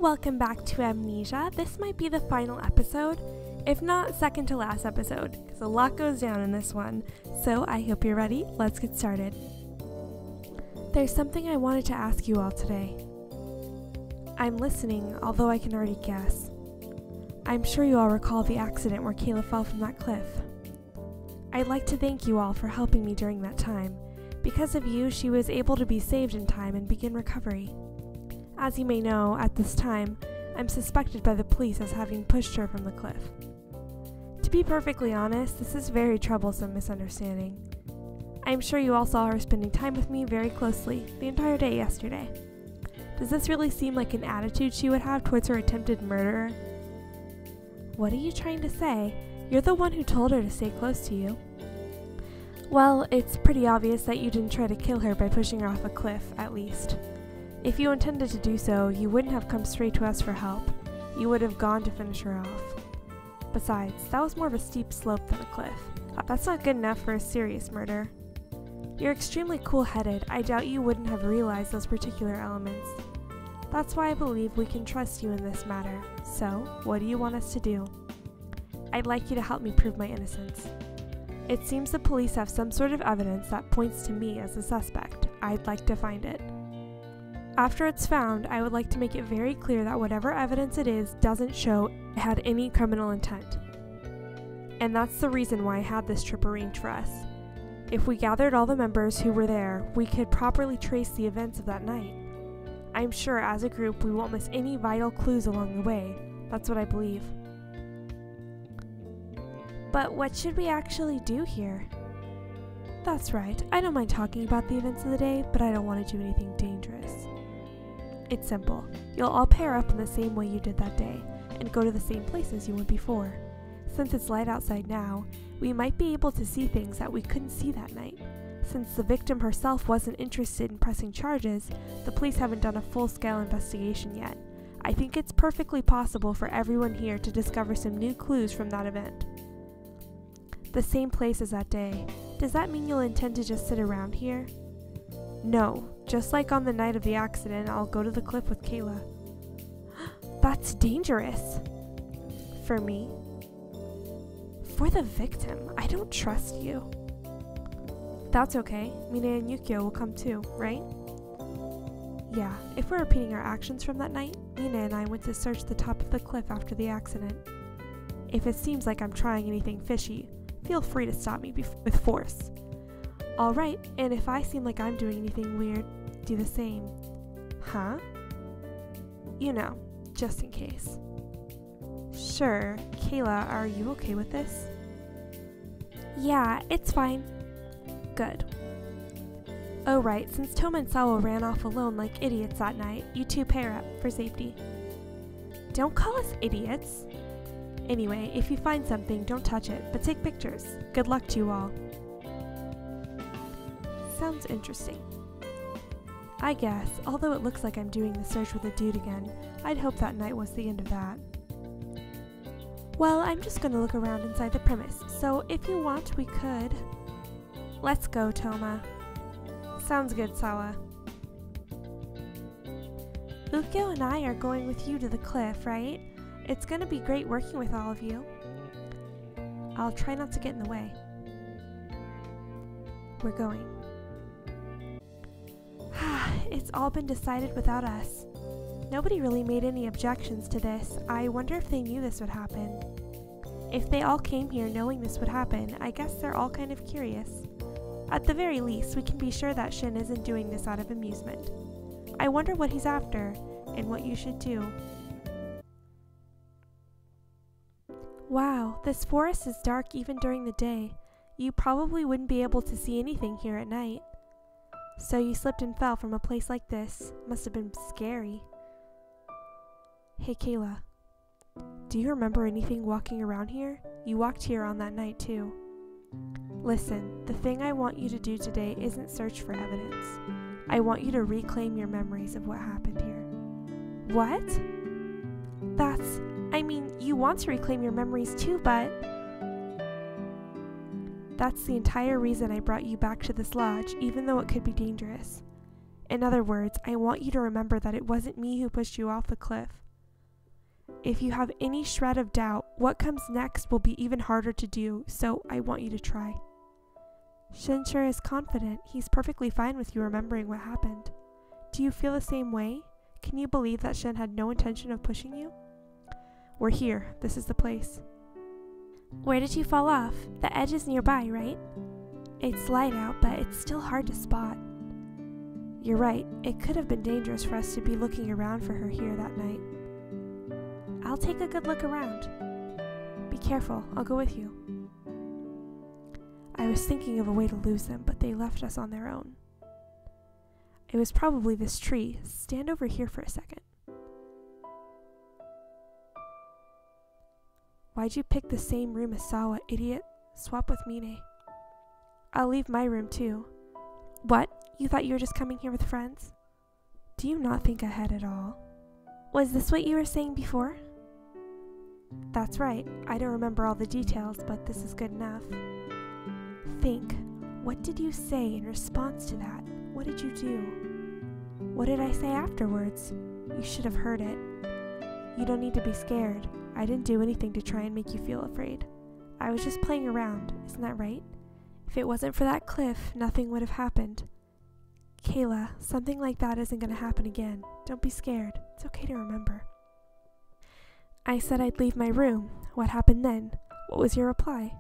Welcome back to Amnesia. This might be the final episode, if not second to last episode, because a lot goes down in this one. So I hope you're ready. Let's get started. There's something I wanted to ask you all today. I'm listening, although I can already guess. I'm sure you all recall the accident where Kayla fell from that cliff. I'd like to thank you all for helping me during that time. Because of you, she was able to be saved in time and begin recovery. As you may know, at this time, I'm suspected by the police as having pushed her from the cliff. To be perfectly honest, this is a very troublesome misunderstanding. I'm sure you all saw her spending time with me very closely the entire day yesterday. Does this really seem like an attitude she would have towards her attempted murderer? What are you trying to say? You're the one who told her to stay close to you. Well, it's pretty obvious that you didn't try to kill her by pushing her off a cliff, at least. If you intended to do so, you wouldn't have come straight to us for help. You would have gone to finish her off. Besides, that was more of a steep slope than a cliff. That's not good enough for a serious murder. You're extremely cool-headed. I doubt you wouldn't have realized those particular elements. That's why I believe we can trust you in this matter. So, what do you want us to do? I'd like you to help me prove my innocence. It seems the police have some sort of evidence that points to me as a suspect. I'd like to find it. After it's found, I would like to make it very clear that whatever evidence it is doesn't show it had any criminal intent. And that's the reason why I had this trip arranged for us. If we gathered all the members who were there, we could properly trace the events of that night. I'm sure as a group we won't miss any vital clues along the way. That's what I believe. But what should we actually do here? That's right, I don't mind talking about the events of the day, but I don't want to do anything dangerous. It's simple. You'll all pair up in the same way you did that day, and go to the same places you went before. Since it's light outside now, we might be able to see things that we couldn't see that night. Since the victim herself wasn't interested in pressing charges, the police haven't done a full-scale investigation yet. I think it's perfectly possible for everyone here to discover some new clues from that event. The same place as that day. Does that mean you'll intend to just sit around here? No, just like on the night of the accident, I'll go to the cliff with Kayla. That's dangerous. For me? For the victim, I don't trust you. That's okay. Mine and Yukio will come too, right? Yeah, if we're repeating our actions from that night, Mina and I went to search the top of the cliff after the accident. If it seems like I'm trying anything fishy, feel free to stop me with force. Alright, and if I seem like I'm doing anything weird, do the same. Huh? You know, just in case. Sure. Kayla, are you okay with this? Yeah, it's fine. Good. Oh right, since Toma and Sawa ran off alone like idiots that night, you two pair up for safety. Don't call us idiots. Anyway, if you find something, don't touch it, but take pictures. Good luck to you all. Sounds interesting. I guess, although it looks like I'm doing the search with a dude again, I'd hope that night was the end of that. Well, I'm just gonna look around inside the premise, so if you want, we could. Let's go, Toma. Sounds good, Sawa. Ukyo and I are going with you to the cliff, right? It's gonna be great working with all of you. I'll try not to get in the way. We're going. It's all been decided without us. Nobody really made any objections to this. I wonder if they knew this would happen. If they all came here knowing this would happen, I guess they're all kind of curious. At the very least, we can be sure that Shin isn't doing this out of amusement. I wonder what he's after, and what you should do. Wow, this forest is dark even during the day. You probably wouldn't be able to see anything here at night. So you slipped and fell from a place like this. Must have been scary. Hey Kayla, do you remember anything walking around here? You walked here on that night too. Listen, the thing I want you to do today isn't search for evidence. I want you to reclaim your memories of what happened here. What? I mean, you want to reclaim your memories too, but... That's the entire reason I brought you back to this lodge, even though it could be dangerous. In other words, I want you to remember that it wasn't me who pushed you off the cliff. if you have any shred of doubt, what comes next will be even harder to do, so I want you to try. Shin sure is confident. He's perfectly fine with you remembering what happened. Do you feel the same way? Can you believe that Shin had no intention of pushing you? We're here. This is the place. Where did you fall off? The edge is nearby, right? It's light out, but it's still hard to spot. You're right. It could have been dangerous for us to be looking around for her here that night. I'll take a good look around. Be careful. I'll go with you. I was thinking of a way to lose them, but they left us on their own. It was probably this tree. Stand over here for a second. Why'd you pick the same room as Sawa, idiot? Swap with Mine. I'll leave my room too. What? You thought you were just coming here with friends? Do you not think ahead at all? Was this what you were saying before? That's right. I don't remember all the details, but this is good enough. Think. What did you say in response to that? What did you do? What did I say afterwards? You should have heard it. You don't need to be scared. I didn't do anything to try and make you feel afraid. I was just playing around, isn't that right? If it wasn't for that cliff, nothing would have happened. Kayla, something like that isn't going to happen again. Don't be scared. It's okay to remember. I said I'd leave my room. What happened then? What was your reply?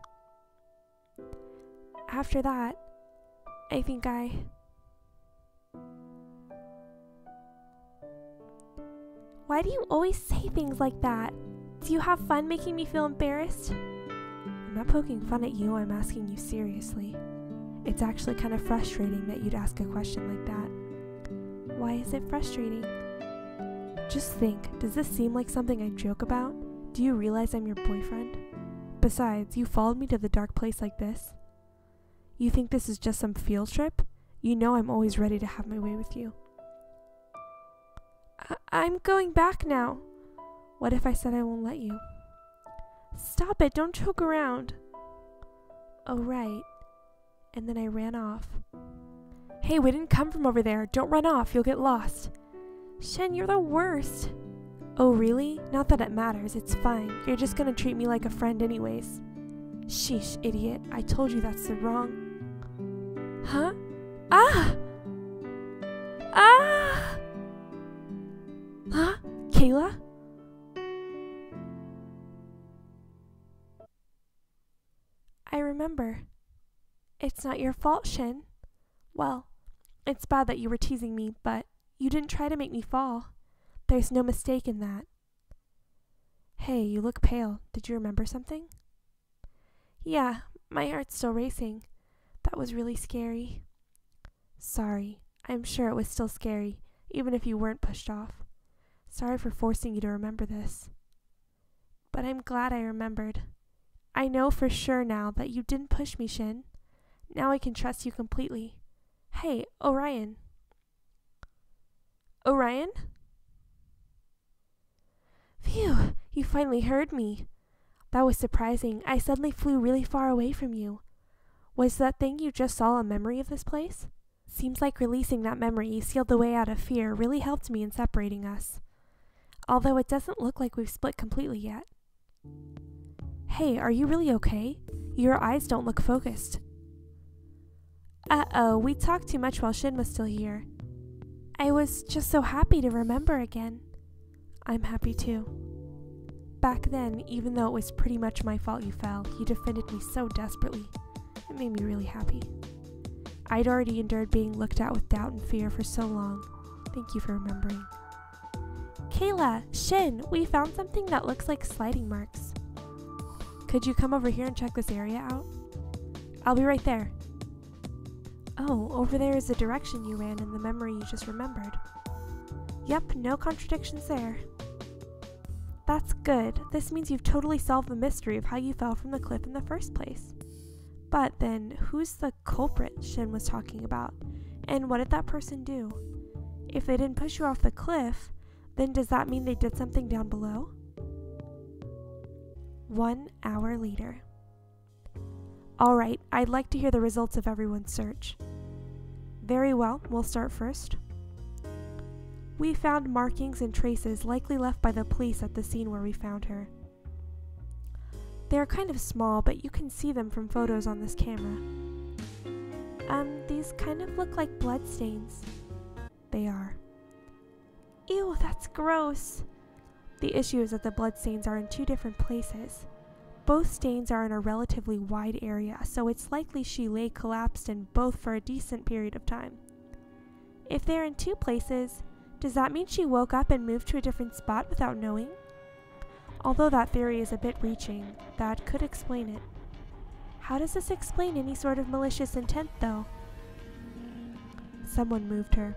After that, I think Why do you always say things like that? Do you have fun making me feel embarrassed? I'm not poking fun at you, I'm asking you seriously. It's actually kind of frustrating that you'd ask a question like that. Why is it frustrating? Just think, does this seem like something I joke about? Do you realize I'm your boyfriend? Besides, you followed me to the dark place like this. You think this is just some field trip? You know I'm always ready to have my way with you. I'm going back now. What if I said I won't let you? Stop it, don't joke around. Oh, right. And then I ran off. Hey, we didn't come from over there. Don't run off, you'll get lost. Shin, you're the worst. Oh, really? Not that it matters, it's fine. You're just gonna treat me like a friend anyways. Sheesh, idiot. I told you that's the wrong... Huh? Ah! Ah! Huh? Kayla? I remember. It's not your fault, Shin. Well, it's bad that you were teasing me, but you didn't try to make me fall. There's no mistake in that. Hey, you look pale. Did you remember something? Yeah, my heart's still racing. That was really scary. Sorry. I'm sure it was still scary, even if you weren't pushed off. Sorry for forcing you to remember this. But I'm glad I remembered. I know for sure now that you didn't push me, Shin. Now I can trust you completely. Hey, Orion. Orion? Phew, you finally heard me. That was surprising. I suddenly flew really far away from you. Was that thing you just saw a memory of this place? Seems like releasing that memory sealed the way out of fear really helped me in separating us. Although it doesn't look like we've split completely yet. Hey, are you really okay? Your eyes don't look focused. Uh-oh, we talked too much while Shin was still here. I was just so happy to remember again. I'm happy too. Back then, even though it was pretty much my fault you fell, you defended me so desperately. It made me really happy. I'd already endured being looked at with doubt and fear for so long. Thank you for remembering. Kayla, Shin, we found something that looks like sliding marks. Could you come over here and check this area out? I'll be right there. Oh, over there is the direction you ran in the memory you just remembered. Yep, no contradictions there. That's good. This means you've totally solved the mystery of how you fell from the cliff in the first place. But then, who's the culprit Shin was talking about? And what did that person do? If they didn't push you off the cliff, then does that mean they did something down below? 1 hour later. Alright, I'd like to hear the results of everyone's search. Very well, we'll start first. We found markings and traces likely left by the police at the scene where we found her. They're kind of small, but you can see them from photos on this camera. These kind of look like blood stains. They are. Ew, that's gross. The issue is that the blood stains are in two different places. Both stains are in a relatively wide area, so it's likely she lay collapsed in both for a decent period of time. If they're in two places, does that mean she woke up and moved to a different spot without knowing? Although that theory is a bit reaching, that could explain it. How does this explain any sort of malicious intent, though? Someone moved her.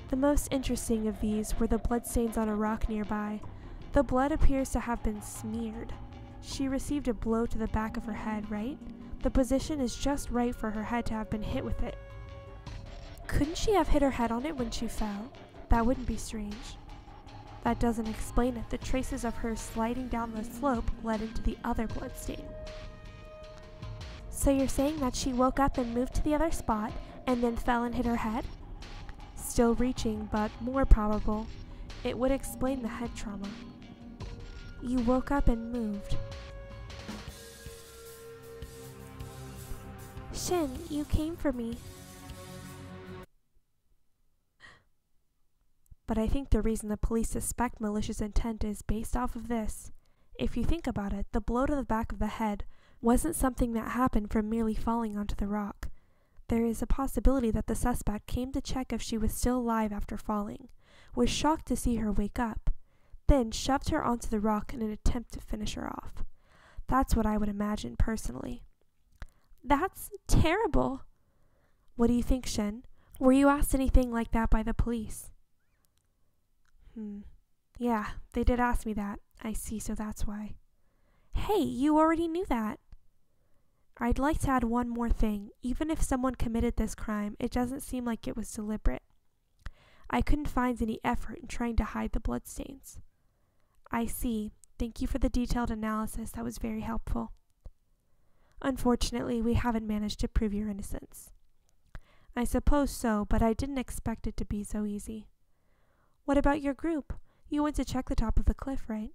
The most interesting of these were the bloodstains on a rock nearby. The blood appears to have been smeared. She received a blow to the back of her head, right? The position is just right for her head to have been hit with it. Couldn't she have hit her head on it when she fell? That wouldn't be strange. That doesn't explain it. The traces of her sliding down the slope led into the other bloodstain. So you're saying that she woke up and moved to the other spot and then fell and hit her head? Still reaching, but more probable. It would explain the head trauma. You woke up and moved. Shin, you came for me. But I think the reason the police suspect malicious intent is based off of this. If you think about it, the blow to the back of the head wasn't something that happened from merely falling onto the rock. There is a possibility that the suspect came to check if she was still alive after falling, was shocked to see her wake up, then shoved her onto the rock in an attempt to finish her off. That's what I would imagine personally. That's terrible. What do you think, Shin? Were you asked anything like that by the police? Yeah, they did ask me that. I see, so that's why. Hey, you already knew that. I'd like to add one more thing. Even if someone committed this crime, it doesn't seem like it was deliberate. I couldn't find any effort in trying to hide the bloodstains. I see. Thank you for the detailed analysis. That was very helpful. Unfortunately, we haven't managed to prove your innocence. I suppose so, but I didn't expect it to be so easy. What about your group? You went to check the top of the cliff, right?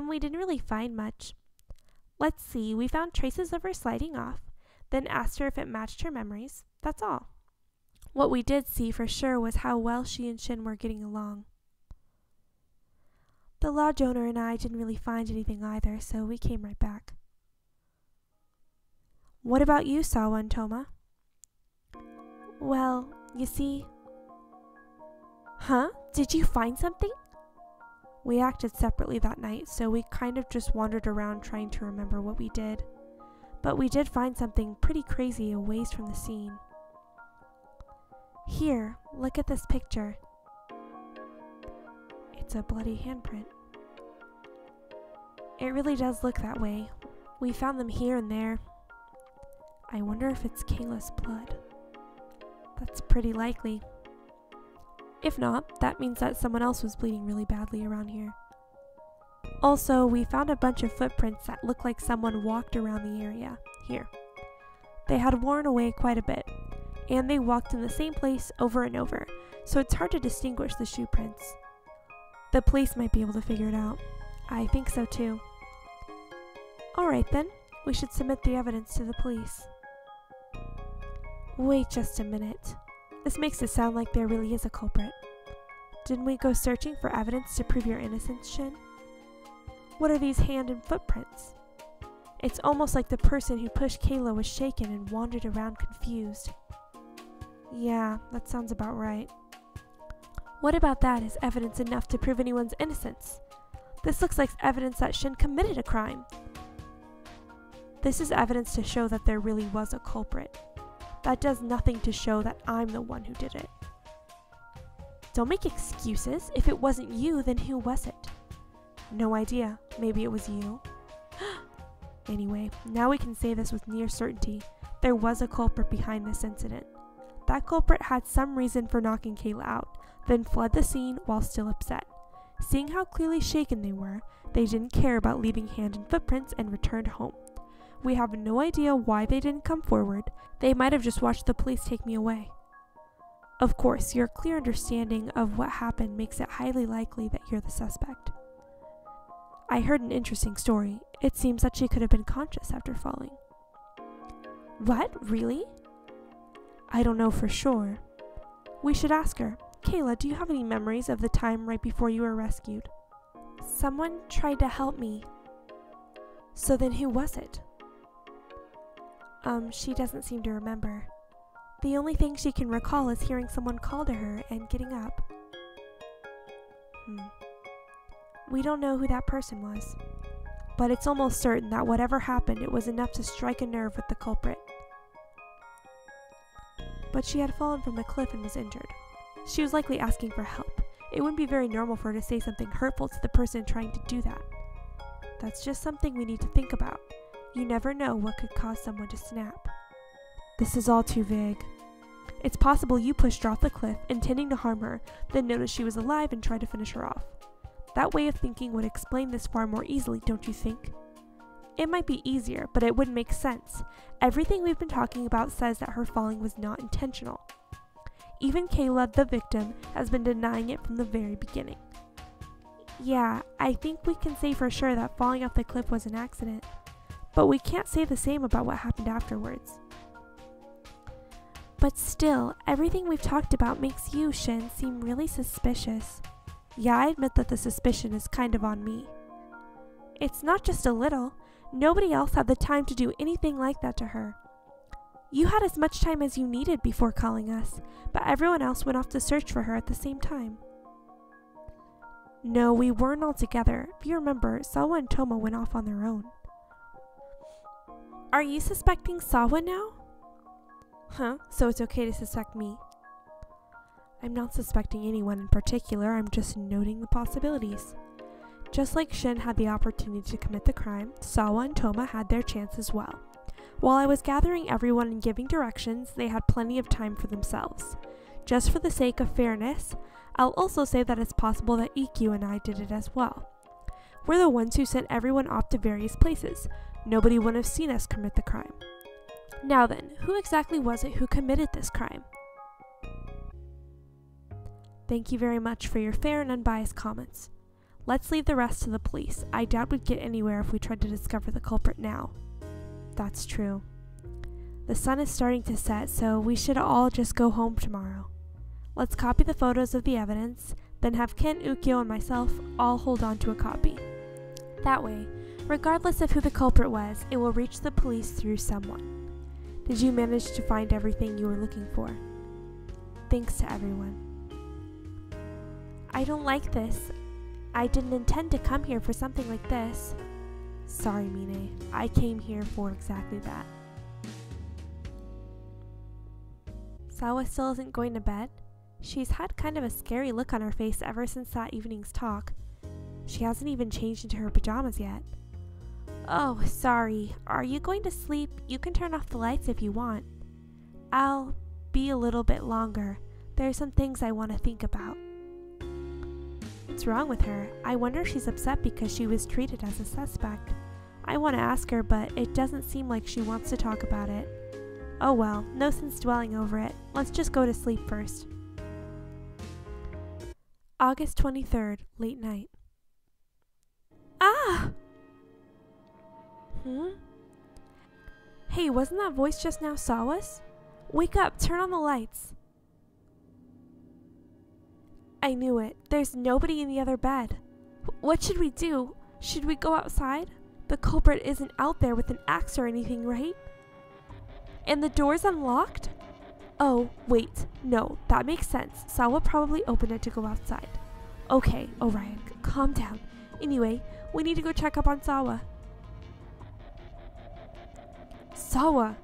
We didn't really find much. Let's see, we found traces of her sliding off, then asked her if it matched her memories. That's all. What we did see for sure was how well she and Shin were getting along. The lodge owner and I didn't really find anything either, so we came right back. What about you, Sawa and Toma? Well, you see... Huh? Did you find something? We acted separately that night, so we kind of just wandered around trying to remember what we did. But we did find something pretty crazy a ways from the scene. Here, look at this picture. It's a bloody handprint. It really does look that way. We found them here and there. I wonder if it's Kayla's blood. That's pretty likely. If not, that means that someone else was bleeding really badly around here. Also, we found a bunch of footprints that look like someone walked around the area here. They had worn away quite a bit, and they walked in the same place over and over, so it's hard to distinguish the shoe prints. The police might be able to figure it out. I think so too. Alright then, we should submit the evidence to the police. Wait just a minute. This makes it sound like there really is a culprit. Didn't we go searching for evidence to prove your innocence, Shin? What are these hand and footprints? It's almost like the person who pushed Kayla was shaken and wandered around confused. Yeah, that sounds about right. What about that is evidence enough to prove anyone's innocence? This looks like evidence that Shin committed a crime. This is evidence to show that there really was a culprit. That does nothing to show that I'm the one who did it. Don't make excuses. If it wasn't you, then who was it? No idea. Maybe it was you. Anyway, now we can say this with near certainty. There was a culprit behind this incident. That culprit had some reason for knocking Kayla out, then fled the scene while still upset. Seeing how clearly shaken they were, they didn't care about leaving hand and footprints and returned home. We have no idea why they didn't come forward. They might have just watched the police take me away. Of course, your clear understanding of what happened makes it highly likely that you're the suspect. I heard an interesting story. It seems that she could have been conscious after falling. What? Really? I don't know for sure. We should ask her. Kayla, do you have any memories of the time right before you were rescued? Someone tried to help me. So then who was it? She doesn't seem to remember. The only thing she can recall is hearing someone call to her and getting up. We don't know who that person was, but it's almost certain that whatever happened, it was enough to strike a nerve with the culprit. But she had fallen from the cliff and was injured. She was likely asking for help. It wouldn't be very normal for her to say something hurtful to the person trying to do that. That's just something we need to think about. You never know what could cause someone to snap. This is all too vague. It's possible you pushed her off the cliff, intending to harm her, then noticed she was alive and tried to finish her off. That way of thinking would explain this far more easily, don't you think? It might be easier, but it wouldn't make sense. Everything we've been talking about says that her falling was not intentional. Even Kayla, the victim, has been denying it from the very beginning. Yeah, I think we can say for sure that falling off the cliff was an accident, but we can't say the same about what happened afterwards. But still, everything we've talked about makes you, Shin, seem really suspicious. Yeah, I admit that the suspicion is kind of on me. It's not just a little. Nobody else had the time to do anything like that to her. You had as much time as you needed before calling us, but everyone else went off to search for her at the same time. No, we weren't all together. If you remember, Sawa and Toma went off on their own. Are you suspecting Sawa now? Huh? So it's okay to suspect me? I'm not suspecting anyone in particular, I'm just noting the possibilities. Just like Shin had the opportunity to commit the crime, Sawa and Toma had their chance as well. While I was gathering everyone and giving directions, they had plenty of time for themselves. Just for the sake of fairness, I'll also say that it's possible that EQ and I did it as well. We're the ones who sent everyone off to various places. Nobody would have seen us commit the crime. Now then, who exactly was it who committed this crime? Thank you very much for your fair and unbiased comments. Let's leave the rest to the police. I doubt we'd get anywhere if we tried to discover the culprit now. That's true. The sun is starting to set, so we should all just go home tomorrow. Let's copy the photos of the evidence, then have Ken, Ukyo, and myself all hold on to a copy. That way, regardless of who the culprit was, it will reach the police through someone. Did you manage to find everything you were looking for? Thanks to everyone. I don't like this. I didn't intend to come here for something like this. Sorry, Mine. I came here for exactly that. Sawa still isn't going to bed? She's had kind of a scary look on her face ever since that evening's talk. She hasn't even changed into her pajamas yet. Oh, sorry. Are you going to sleep? You can turn off the lights if you want. I'll be a little bit longer. There are some things I want to think about. What's wrong with her? I wonder if she's upset because she was treated as a suspect. I want to ask her, but it doesn't seem like she wants to talk about it. Oh well, no sense dwelling over it. Let's just go to sleep first. August 23rd, late night. Ah! Hey, wasn't that voice just now Sawa's? Wake up, turn on the lights. I knew it. There's nobody in the other bed. What should we do? Should we go outside? The culprit isn't out there with an axe or anything, right? And the door's unlocked? Oh, wait. No, that makes sense. Sawa probably opened it to go outside. Okay, Orion, calm down. Anyway, we need to go check up on Sawa. Sawa!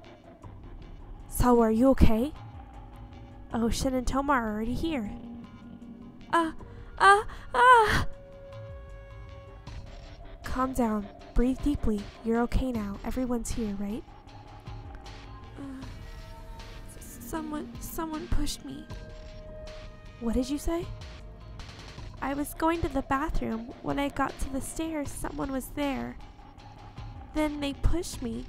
Sawa, are you okay? Oh, Shin and Toma are already here. Calm down. Breathe deeply. You're okay now. Everyone's here, right? Someone pushed me. What did you say? I was going to the bathroom. When I got to the stairs, someone was there. Then they pushed me.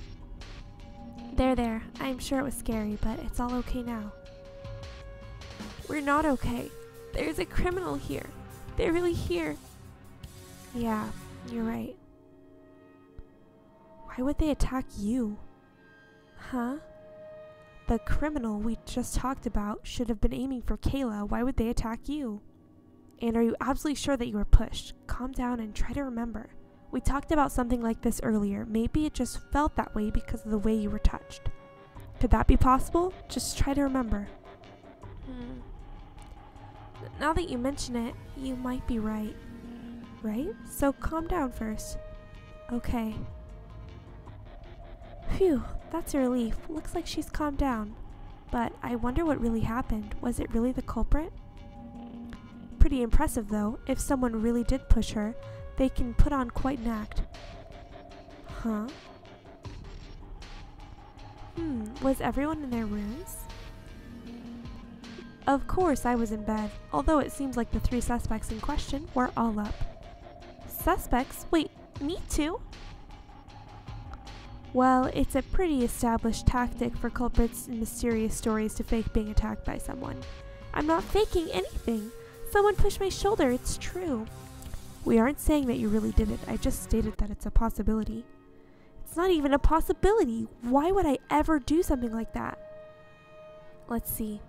There. I'm sure it was scary, but it's all okay now. We're not okay. There's a criminal here. They're really here. Yeah, you're right. Why would they attack you? Huh? The criminal we just talked about should have been aiming for Kayla. Why would they attack you? And are you absolutely sure that you were pushed? Calm down and try to remember. We talked about something like this earlier. Maybe it just felt that way because of the way you were touched. Could that be possible? Just try to remember. Now that you mention it, you might be right. Right? So calm down first. Okay. Phew, that's a relief. Looks like she's calmed down. But I wonder what really happened. Was it really the culprit? Pretty impressive though. If someone really did push her, they can put on quite an act. Huh? Was everyone in their rooms? Of course I was in bed, although it seems like the 3 suspects in question were all up. Suspects? Wait, me too? Well, it's a pretty established tactic for culprits in mysterious stories to fake being attacked by someone. I'm not faking anything. Someone pushed my shoulder, it's true. We aren't saying that you really did it, I just stated that it's a possibility. It's not even a possibility. Why would I ever do something like that? Let's see.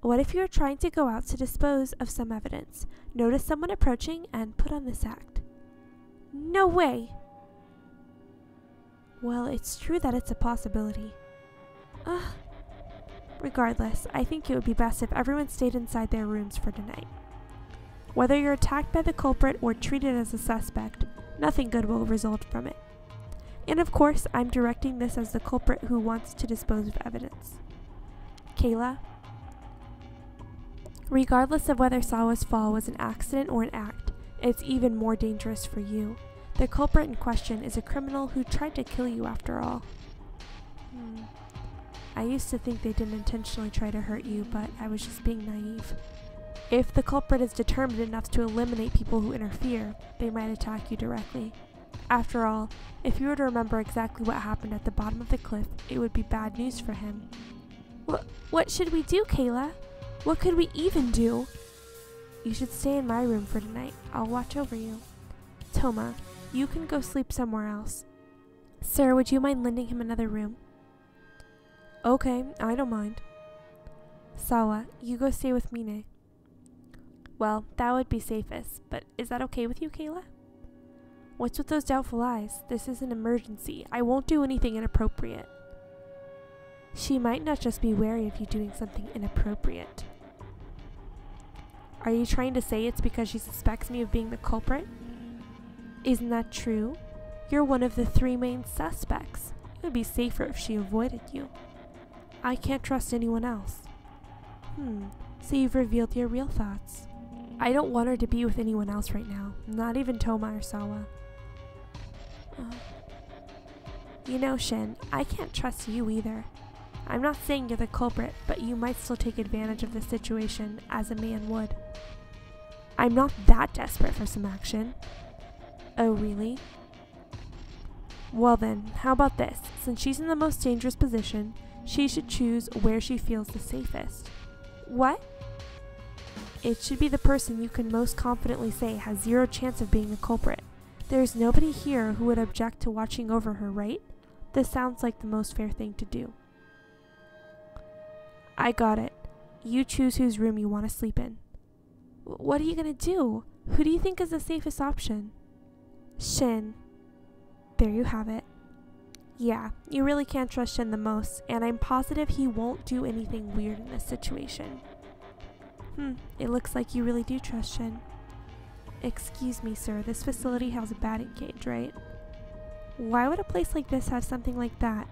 What if you were trying to go out to dispose of some evidence, notice someone approaching, and put on this act? No way! Well, it's true that it's a possibility. Regardless, I think it would be best if everyone stayed inside their rooms for tonight. Whether you're attacked by the culprit or treated as a suspect, nothing good will result from it. And of course, I'm directing this as the culprit who wants to dispose of evidence. Kayla, regardless of whether Sawa's fall was an accident or an act, it's even more dangerous for you. The culprit in question is a criminal who tried to kill you after all. I used to think they didn't intentionally try to hurt you, but I was just being naive. If the culprit is determined enough to eliminate people who interfere, they might attack you directly. After all, if you were to remember exactly what happened at the bottom of the cliff, it would be bad news for him. What should we do, Kayla? What could we even do? You should stay in my room for tonight. I'll watch over you. Toma, you can go sleep somewhere else. Sir, would you mind lending him another room? Okay, I don't mind. Sawa, you go stay with Mine. Well, that would be safest, but is that okay with you, Kayla? What's with those doubtful eyes? This is an emergency. I won't do anything inappropriate. She might not just be wary of you doing something inappropriate. Are you trying to say it's because she suspects me of being the culprit? Isn't that true? You're one of the 3 main suspects. It would be safer if she avoided you. I can't trust anyone else. So you've revealed your real thoughts. I don't want her to be with anyone else right now, not even Toma or Sawa. You know, Shin, I can't trust you either. I'm not saying you're the culprit, but you might still take advantage of the situation as a man would. I'm not that desperate for some action. Oh, really? Well then, how about this? Since she's in the most dangerous position, she should choose where she feels the safest. What? It should be the person you can most confidently say has 0 chance of being the culprit. There's nobody here who would object to watching over her, right? This sounds like the most fair thing to do. I got it. You choose whose room you want to sleep in. What are you gonna do? Who do you think is the safest option? Shin. There you have it. Yeah, you really can't trust Shin the most, and I'm positive he won't do anything weird in this situation. It looks like you really do trust Shin. Excuse me, sir, this facility has a batting cage, right? Why would a place like this have something like that?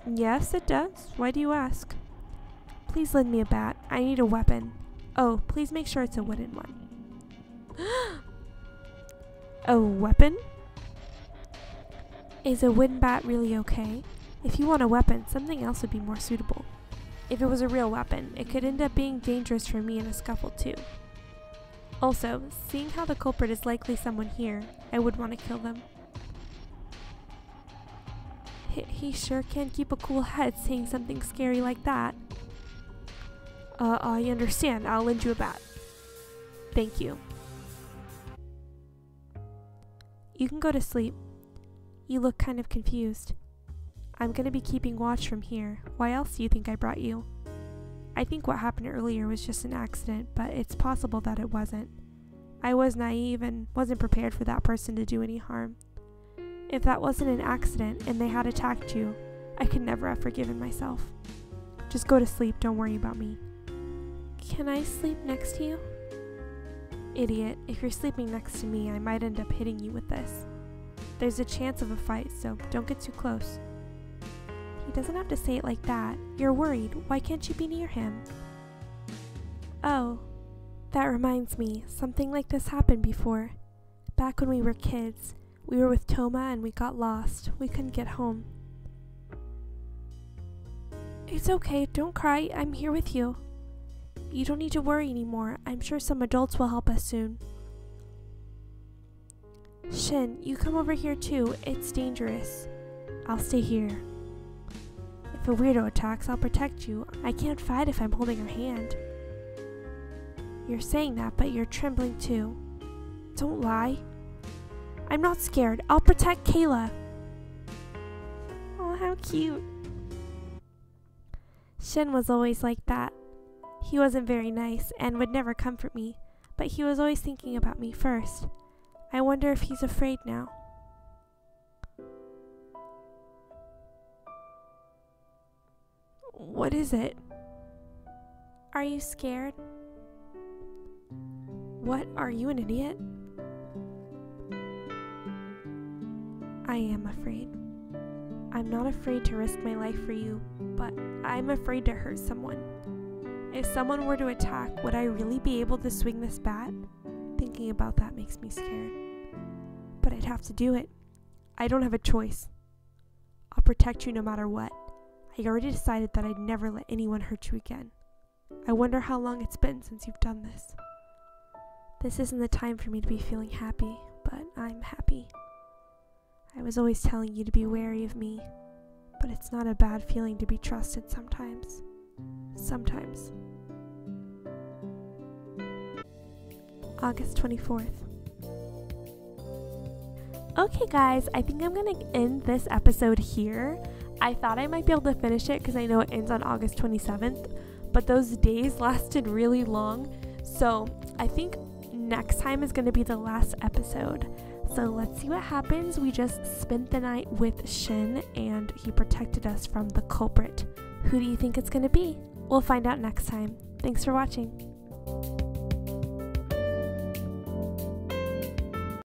Yes, it does. Why do you ask? Please lend me a bat. I need a weapon. Oh, please make sure it's a wooden one. A weapon? Is a wooden bat really okay? If you want a weapon, something else would be more suitable. If it was a real weapon, it could end up being dangerous for me in a scuffle too. Also, seeing how the culprit is likely someone here, I would want to kill them. He sure can't keep a cool head saying something scary like that. I understand. I'll lend you a bat. Thank you. You can go to sleep. You look kind of confused. I'm gonna be keeping watch from here. Why else do you think I brought you? I think what happened earlier was just an accident, but it's possible that it wasn't. I was naive and wasn't prepared for that person to do any harm. If that wasn't an accident and they had attacked you, I could never have forgiven myself. Just go to sleep, don't worry about me. Can I sleep next to you? Idiot, if you're sleeping next to me, I might end up hitting you with this. There's a chance of a fight, so don't get too close. He doesn't have to say it like that. You're worried. Why can't you be near him? Oh, that reminds me. Something like this happened before. Back when we were kids, we were with Toma and we got lost. We couldn't get home. It's okay. Don't cry. I'm here with you. You don't need to worry anymore. I'm sure some adults will help us soon. Shin, you come over here too. It's dangerous. I'll stay here. If a weirdo attacks, I'll protect you. I can't fight if I'm holding her hand. You're saying that, but you're trembling too. Don't lie. I'm not scared. I'll protect Kayla. Oh, how cute. Shin was always like that. He wasn't very nice and would never comfort me, but he was always thinking about me first. I wonder if he's afraid now. What is it? Are you scared? What? Are you an idiot? I am afraid. I'm not afraid to risk my life for you, but I'm afraid to hurt someone. If someone were to attack, would I really be able to swing this bat? Thinking about that makes me scared. But I'd have to do it. I don't have a choice. I'll protect you no matter what. I already decided that I'd never let anyone hurt you again. I wonder how long it's been since you've done this. This isn't the time for me to be feeling happy, but I'm happy. I was always telling you to be wary of me, but it's not a bad feeling to be trusted sometimes. Sometimes. August 24th. Okay guys, I think I'm gonna end this episode here. I thought I might be able to finish it because I know it ends on August 27th, but those days lasted really long, so I think next time is going to be the last episode. So let's see what happens. We just spent the night with Shin and he protected us from the culprit. Who do you think it's going to be? We'll find out next time. Thanks for watching.